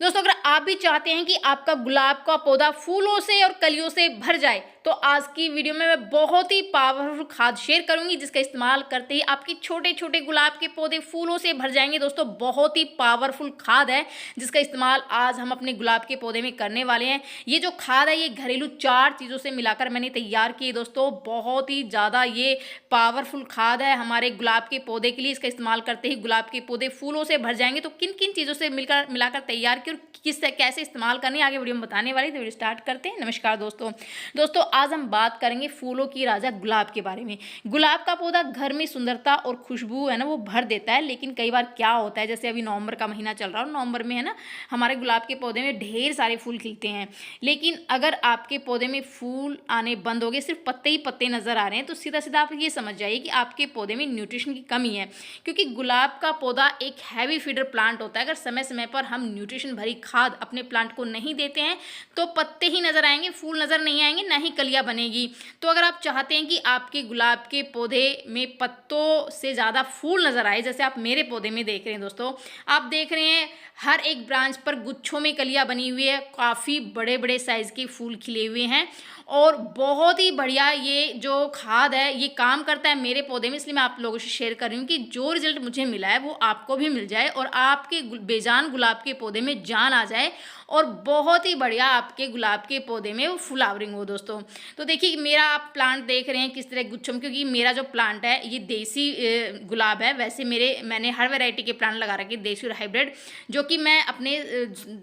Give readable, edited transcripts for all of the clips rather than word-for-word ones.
दोस्तों, अगर आप भी चाहते हैं कि आपका गुलाब का पौधा फूलों से और कलियों से भर जाए, तो आज की वीडियो में मैं बहुत ही पावरफुल खाद शेयर करूंगी जिसका इस्तेमाल करते ही आपके छोटे छोटे गुलाब के पौधे फूलों से भर जाएंगे। दोस्तों, बहुत ही पावरफुल खाद है जिसका इस्तेमाल आज हम अपने गुलाब के पौधे में करने वाले हैं। ये जो खाद है ये घरेलू 4 चीज़ों से मिलाकर मैंने तैयार की है। दोस्तों, बहुत ही ज़्यादा ये पावरफुल खाद है हमारे गुलाब के पौधे के लिए। इसका इस्तेमाल करते ही गुलाब के पौधे फूलों से भर जाएंगे। तो किन किन चीज़ों से मिलाकर तैयार की और किस कैसे इस्तेमाल करनी है आगे वीडियो में बताने वाली। तो वीडियो स्टार्ट करते हैं। नमस्कार दोस्तों, आज हम बात करेंगे फूलों की राजा गुलाब के बारे में। गुलाब का पौधा घर में सुंदरता और खुशबू है ना वो भर देता है, लेकिन कई बार क्या होता है, जैसे अभी नवंबर का महीना चल रहा है, नवंबर में है ना हमारे गुलाब के पौधे में ढेर सारे फूल खिलते हैं। लेकिन अगर आपके पौधे में फूल आने बंद हो गए, सिर्फ पत्ते ही पत्ते नजर आ रहे हैं, तो सीधा सीधा आप ये समझ जाइए कि आपके पौधे में न्यूट्रिशन की कमी है। क्योंकि गुलाब का पौधा एक हैवी फीडर प्लांट होता है। अगर समय समय पर हम न्यूट्रिशन भरी खाद अपने प्लांट को नहीं देते हैं तो पत्ते ही नजर आएंगे, फूल नजर नहीं आएंगे, ना ही कलियां बनेगी। तो अगर आप चाहते हैं कि आपके गुलाब के पौधे में पत्तों से ज़्यादा फूल नजर आए, जैसे आप मेरे पौधे में देख रहे हैं दोस्तों, आप देख रहे हैं हर एक ब्रांच पर गुच्छों में कलियां बनी हुई है, काफ़ी बड़े बड़े साइज के फूल खिले हुए हैं और बहुत ही बढ़िया ये जो खाद है ये काम करता है मेरे पौधे में। इसलिए मैं आप लोगों से शेयर कर रही हूँ कि जो रिजल्ट मुझे मिला है वो आपको भी मिल जाए और आपके बेजान गुलाब के पौधे में जान आ जाए और बहुत ही बढ़िया आपके गुलाब के पौधे में वो फ्लावरिंग हो। दोस्तों, तो देखिए मेरा आप प्लांट देख रहे हैं किस तरह गुच्छों में, क्योंकि मेरा जो प्लांट है ये देसी गुलाब है। वैसे मैंने हर वैरायटी के प्लांट लगा रखे, देसी और हाइब्रिड, जो कि मैं अपने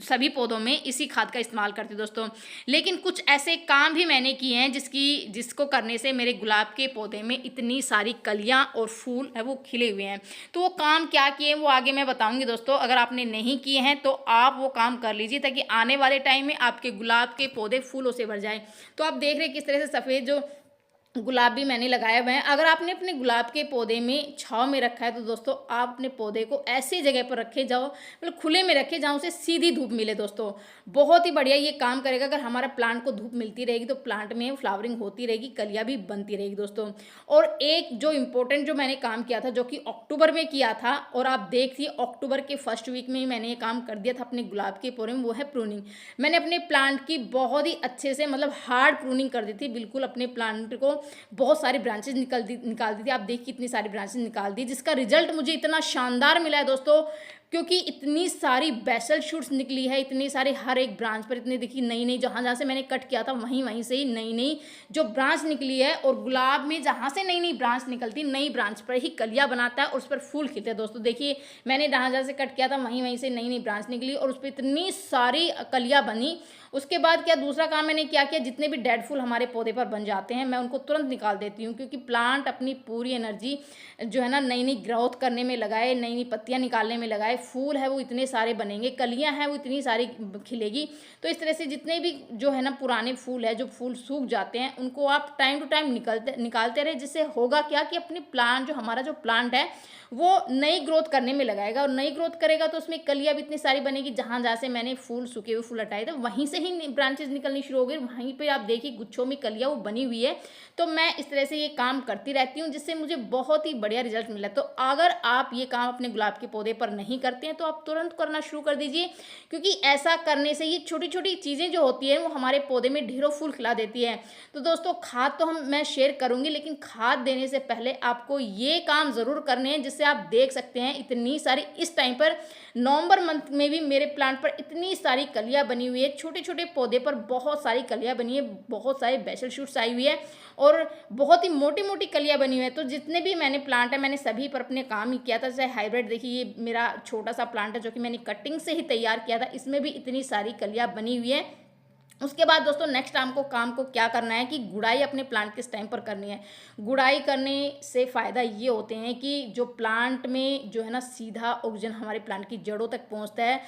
सभी पौधों में इसी खाद का इस्तेमाल करती हूँ दोस्तों। लेकिन कुछ ऐसे काम भी मैंने किए हैं जिसको करने से मेरे गुलाब के पौधे में इतनी सारी कलियाँ और फूल है वो खिले हुए हैं। तो वो काम क्या किए वो आगे मैं बताऊंगी दोस्तों। अगर आपने नहीं किए हैं तो आप वो काम कर लीजिए ताकि आने वाले टाइम में आपके गुलाब के पौधे फूलों से भर जाएं। तो आप देख रहे हैं किस तरह से सफ़ेद जो गुलाब भी मैंने लगाए हुए हैं। अगर आपने अपने गुलाब के पौधे में छांव में रखा है तो दोस्तों आप अपने पौधे को ऐसी जगह पर रखे जाओ, मतलब खुले में रखे जहाँ उसे सीधी धूप मिले। दोस्तों, बहुत ही बढ़िया ये काम करेगा। अगर हमारा प्लांट को धूप मिलती रहेगी तो प्लांट में फ्लावरिंग होती रहेगी, कलियाँ भी बनती रहेगी दोस्तों। और एक जो इम्पोर्टेंट जो मैंने काम किया था, जो कि अक्टूबर में किया था, और आप देखिए अक्टूबर के फर्स्ट वीक में ही मैंने ये काम कर दिया था अपने गुलाब के पौधे में, वो है प्रूनिंग। मैंने अपने प्लांट की बहुत ही अच्छे से मतलब हार्ड प्रूनिंग कर दी थी। बिल्कुल अपने प्लांट को बहुत सारी ब्रांचेज निकाल दी थी। आप देखिए इतनी सारी ब्रांचेज निकाल दी, जिसका रिजल्ट मुझे इतना शानदार मिला है दोस्तों। क्योंकि इतनी सारी बेसल शूट्स निकली है, इतनी सारी हर एक ब्रांच पर इतनी देखिए नई नई, जहाँ जहाँ से मैंने कट किया था वहीं वहीं से ही नई नई जो ब्रांच निकली है। और गुलाब में जहाँ से नई नई ब्रांच निकलती, नई ब्रांच पर ही कलियाँ बनाता है और उस पर फूल खिलते हैं। दोस्तों देखिए मैंने जहाँ जहाँ से कट किया था वहीं वहीं से नई नई ब्रांच निकली और उस पर इतनी सारी कलियाँ बनी। उसके बाद क्या दूसरा काम मैंने क्या किया, जितने भी डेड फूल हमारे पौधे पर बन जाते हैं मैं उनको तुरंत निकाल देती हूँ। क्योंकि प्लांट अपनी पूरी एनर्जी जो है ना नई नई ग्रोथ करने में लगाए, नई नई पत्तियाँ निकालने में लगाए। फूल है वो इतने सारे बनेंगे, कलियाँ हैं वो इतनी सारी खिलेगी। तो इस तरह से जितने भी जो है ना पुराने फूल है, जो फूल सूख जाते हैं, उनको आप टाइम टू टाइम निकालते रहे। जिससे होगा क्या कि अपने प्लांट जो हमारा जो प्लांट है वो नई ग्रोथ करने में लगाएगा और नई ग्रोथ करेगा तो उसमें कलियाँ भी इतनी सारी बनेगी। जहाँ जहाँ से मैंने फूल सूखे हुए फूल हटाए थे वहीं से ही ब्रांचेज निकलनी शुरू हो गई। वहीं पे आप देखिए गुच्छों में कलियाँ वो बनी हुई है। तो मैं इस तरह से ये काम करती रहती हूँ जिससे मुझे बहुत ही बढ़िया रिजल्ट मिला। तो अगर आप ये काम अपने गुलाब के पौधे पर नहीं करते हैं तो आप तुरंत करना शुरू कर दीजिए। क्योंकि ऐसा करने से ये छोटी छोटी चीज़ें जो होती है वो हमारे पौधे में ढेरों फूल खिला देती है। तो दोस्तों खाद तो मैं शेयर करूँगी, लेकिन खाद देने से पहले आपको ये काम ज़रूर करने हैं। जिससे आप देख सकते हैं इतनी सारी इस टाइम पर नवंबर मंथ में भी मेरे प्लांट पर इतनी सारी कलियां बनी हुई है। छोटे छोटे पौधे पर बहुत सारी कलियां बनी है, बहुत सारे बेसल शूट्स आई हुई है और बहुत ही मोटी मोटी कलियां बनी हुई है। तो जितने भी मैंने प्लांट है मैंने सभी पर अपने काम ही किया था। जैसे हाइब्रिड देखिए ये मेरा छोटा सा प्लांट है जो कि मैंने कटिंग से ही तैयार किया था, इसमें भी इतनी सारी कलियां बनी हुई है। उसके बाद दोस्तों नेक्स्ट काम को क्या करना है कि गुड़ाई अपने प्लांट किस टाइम पर करनी है। गुड़ाई करने से फ़ायदा ये होते हैं कि जो प्लांट में जो है ना सीधा ऑक्सीजन हमारे प्लांट की जड़ों तक पहुंचता है।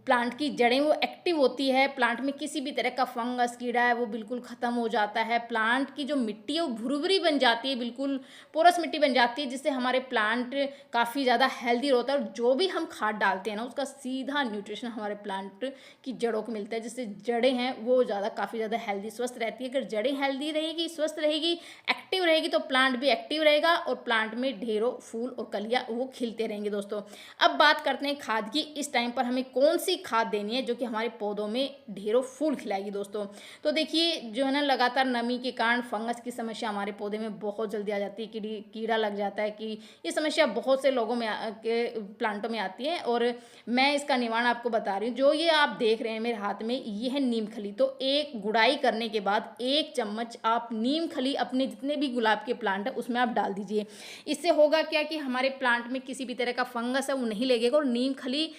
प्लांट की जड़ें वो एक्टिव होती है, प्लांट में किसी भी तरह का फंगस कीड़ा है वो बिल्कुल ख़त्म हो जाता है। प्लांट की जो मिट्टी है वो भुरभुरी बन जाती है, बिल्कुल पोरस मिट्टी बन जाती है, जिससे हमारे प्लांट काफ़ी ज़्यादा हेल्दी होता है। और जो भी हम खाद डालते हैं ना उसका सीधा न्यूट्रिशन हमारे प्लांट की जड़ों को मिलता है, जिससे जड़ें हैं वो काफ़ी ज़्यादा हेल्दी स्वस्थ रहती है। अगर जड़ें हेल्दी रहेगी, स्वस्थ रहेगी, एक्टिव रहेगी तो प्लांट भी एक्टिव रहेगा और प्लांट में ढेरों फूल और कलियाँ वो खिलते रहेंगे। दोस्तों अब बात करते हैं खाद की। इस टाइम पर हमें कौन कौन सी खाद देनी है जो कि हमारे पौधों में ढेरों फूल खिलाएगी दोस्तों। तो देखिए जो है ना, लगातार नमी के कारण फंगस की समस्या हमारे पौधे में बहुत जल्दी आ जाती है, कीड़ा लग जाता है कि ये समस्या बहुत से लोगों में के प्लांटों में आती है। और मैं इसका निवारण आपको बता रही हूँ। जो ये आप देख रहे हैं मेरे हाथ में, ये है नीम खली। तो एक गुड़ाई करने के बाद 1 चम्मच आप नीम खली अपने जितने भी गुलाब के प्लांट है उसमें आप डाल दीजिए। इससे होगा क्या कि हमारे प्लांट में किसी भी तरह का फंगस है वो नहीं लगेगा। और नीम खली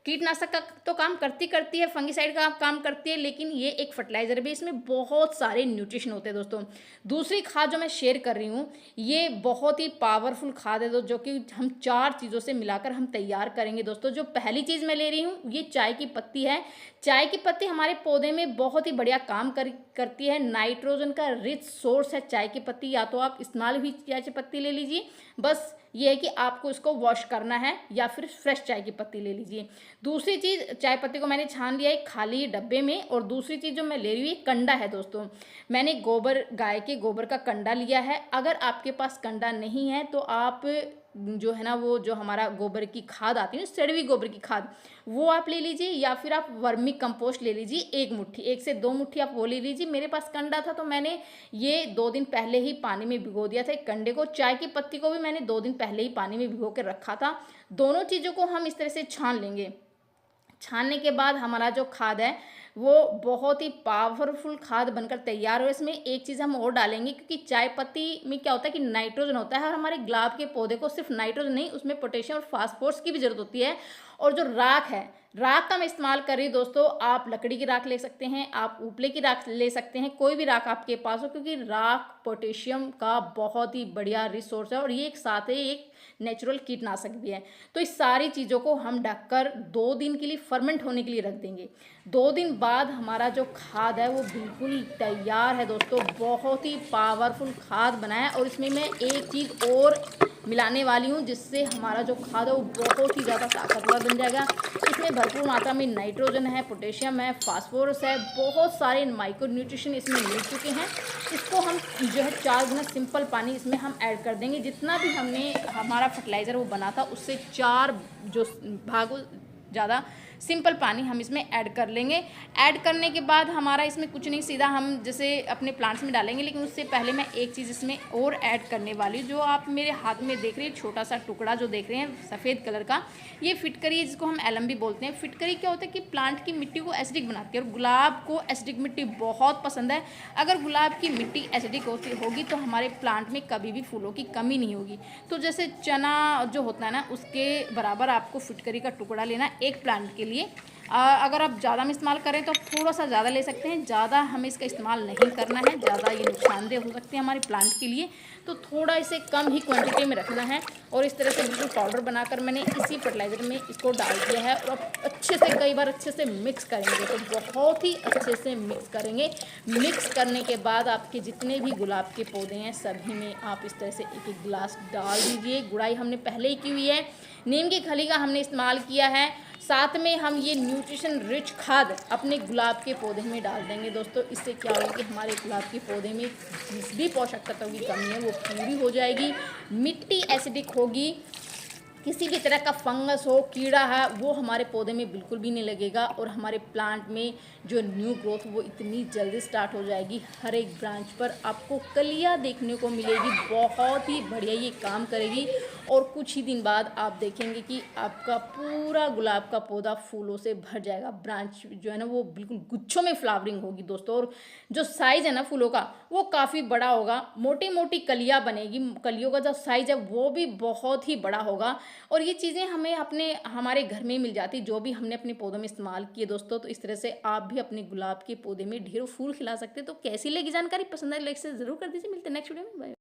कीटनाशक का तो काम करती है, फंगिसाइड का काम करती है, लेकिन ये एक फर्टिलाइजर भी, इसमें बहुत सारे न्यूट्रिशन होते हैं दोस्तों। दूसरी खाद जो मैं शेयर कर रही हूँ, ये बहुत ही पावरफुल खाद है जो कि हम 4 चीज़ों से मिलाकर हम तैयार करेंगे दोस्तों। जो पहली चीज़ मैं ले रही हूँ, ये चाय की पत्ती है। चाय की पत्ती हमारे पौधे में बहुत ही बढ़िया काम करती है। नाइट्रोजन का रिच सोर्स है चाय की पत्ती। या तो आप इस्तेमाल हुई चाय की पत्ती ले लीजिए, बस ये है कि आपको इसको वॉश करना है, या फिर फ्रेश चाय की पत्ती ले लीजिए। दूसरी चीज़, चाय पत्ती को मैंने छान लिया है खाली डब्बे में। और दूसरी चीज़ जो मैं ले रही हूँ, ये कंडा है दोस्तों। मैंने गाय के गोबर का कंडा लिया है। अगर आपके पास कंडा नहीं है तो आप जो है ना, वो जो हमारा गोबर की खाद आती है ना, सड़ी हुई गोबर की खाद, वो आप ले लीजिए। या फिर आप वर्मी कंपोस्ट ले लीजिए, 1 मुट्ठी, 1 से 2 मुट्ठी आप वो ले लीजिए। मेरे पास कंडा था तो मैंने ये 2 दिन पहले ही पानी में भिगो दिया था। एक कंडे को, चाय की पत्ती को भी मैंने 2 दिन पहले ही पानी में भिगो के रखा था। दोनों चीज़ों को हम इस तरह से छान लेंगे। छानने के बाद हमारा जो खाद है वो बहुत ही पावरफुल खाद बनकर तैयार हो। इसमें एक चीज़ हम और डालेंगे, क्योंकि चाय पत्ती में क्या होता है कि नाइट्रोजन होता है, और हमारे गुलाब के पौधे को सिर्फ नाइट्रोजन नहीं, उसमें पोटेशियम और फास्फोरस की भी जरूरत होती है। और जो राख है, राख का मैं इस्तेमाल कर रही हूँ दोस्तों। आप लकड़ी की राख ले सकते हैं, आप उपले की राख ले सकते हैं, कोई भी राख आपके पास हो, क्योंकि राख पोटेशियम का बहुत ही बढ़िया रिसोर्स है और ये एक साथ ही एक नेचुरल कीटनाशक भी है। तो इस सारी चीज़ों को हम ढककर 2 दिन के लिए फर्मेंट होने के लिए रख देंगे। 2 दिन बाद हमारा जो खाद है वो बिल्कुल तैयार है दोस्तों। बहुत ही पावरफुल खाद बनाया। और इसमें मैं एक चीज़ और मिलाने वाली हूँ, जिससे हमारा जो खाद है वो बहुत ही ज़्यादा ताकतवर बन जाएगा। इसमें भरपूर मात्रा में नाइट्रोजन है, पोटेशियम है, फास्फोरस है, बहुत सारे माइक्रो न्यूट्रिशन इसमें मिल चुके हैं। इसको हम जो है 4 गुना सिंपल पानी इसमें हम ऐड कर देंगे। जितना भी हमने हमारा फर्टिलाइज़र वो बना था उससे 4 जो भागों ज़्यादा सिंपल पानी हम इसमें ऐड कर लेंगे। ऐड करने के बाद हमारा इसमें कुछ नहीं, सीधा हम जैसे अपने प्लांट्स में डालेंगे। लेकिन उससे पहले मैं एक चीज़ इसमें और ऐड करने वाली हूँ। जो आप मेरे हाथ में देख रहे हैं, छोटा सा टुकड़ा जो देख रहे हैं सफ़ेद कलर का, ये फिटकरी है, जिसको हम एलम भी बोलते हैं। फिटकरी क्या होता है कि प्लांट की मिट्टी को एसिडिक बनाती है, और गुलाब को एसिडिक मिट्टी बहुत पसंद है। अगर गुलाब की मिट्टी एसिडिक होगी तो हमारे प्लांट में कभी भी फूलों की कमी नहीं होगी। तो जैसे चना जो होता है ना, उसके बराबर आपको फिटकरी का टुकड़ा लेना एक प्लांट के लिए। अगर आप ज़्यादा में इस्तेमाल करें तो थोड़ा सा ज़्यादा ले सकते हैं। ज़्यादा हमें इसका इस्तेमाल नहीं करना है, ज़्यादा ये नुकसानदेह हो सकते हैं हमारे प्लांट के लिए। तो थोड़ा इसे कम ही क्वांटिटी में रखना है। और इस तरह से बिल्कुल पाउडर बनाकर मैंने इसी फर्टिलाइज़र में इसको डाल दिया है। और अब अच्छे से कई बार अच्छे से मिक्स करेंगे, तो बहुत ही अच्छे से मिक्स करेंगे। मिक्स करने के बाद आपके जितने भी गुलाब के पौधे हैं सभी में आप इस तरह से एक एक गिलास डाल दीजिए। गुड़ाई हमने पहले ही की हुई है, नीम की खली का हमने इस्तेमाल किया है। साथ में हम ये न्यूट्रिशन रिच खाद अपने गुलाब के पौधे में डाल देंगे दोस्तों। इससे क्या होगा कि हमारे गुलाब के पौधे में जिस भी पोषक तत्वों की कमी है वो पूरी हो जाएगी। मिट्टी एसिडिक होगी, किसी भी तरह का फंगस हो, कीड़ा है, वो हमारे पौधे में बिल्कुल भी नहीं लगेगा। और हमारे प्लांट में जो न्यू ग्रोथ वो इतनी जल्दी स्टार्ट हो जाएगी। हर एक ब्रांच पर आपको कलियाँ देखने को मिलेगी, बहुत ही बढ़िया ये काम करेगी। और कुछ ही दिन बाद आप देखेंगे कि आपका पूरा गुलाब का पौधा फूलों से भर जाएगा। ब्रांच जो है ना वो बिल्कुल गुच्छों में फ्लावरिंग होगी दोस्तों। और जो साइज़ है ना फूलों का वो काफ़ी बड़ा होगा, मोटी मोटी कलियाँ बनेगी, कलियों का जो साइज़ है वो भी बहुत ही बड़ा होगा। और ये चीज़ें हमें हमारे घर में ही मिल जाती, जो भी हमने अपने पौधों में इस्तेमाल किए दोस्तों। तो इस तरह से आप भी अपने गुलाब के पौधे में ढेरों फूल खिला सकते हैं। तो कैसी लगी जानकारी, पसंद आई लाइक से ज़रूर कर दीजिए। मिलते हैं नेक्स्ट वीडियो में, बाय।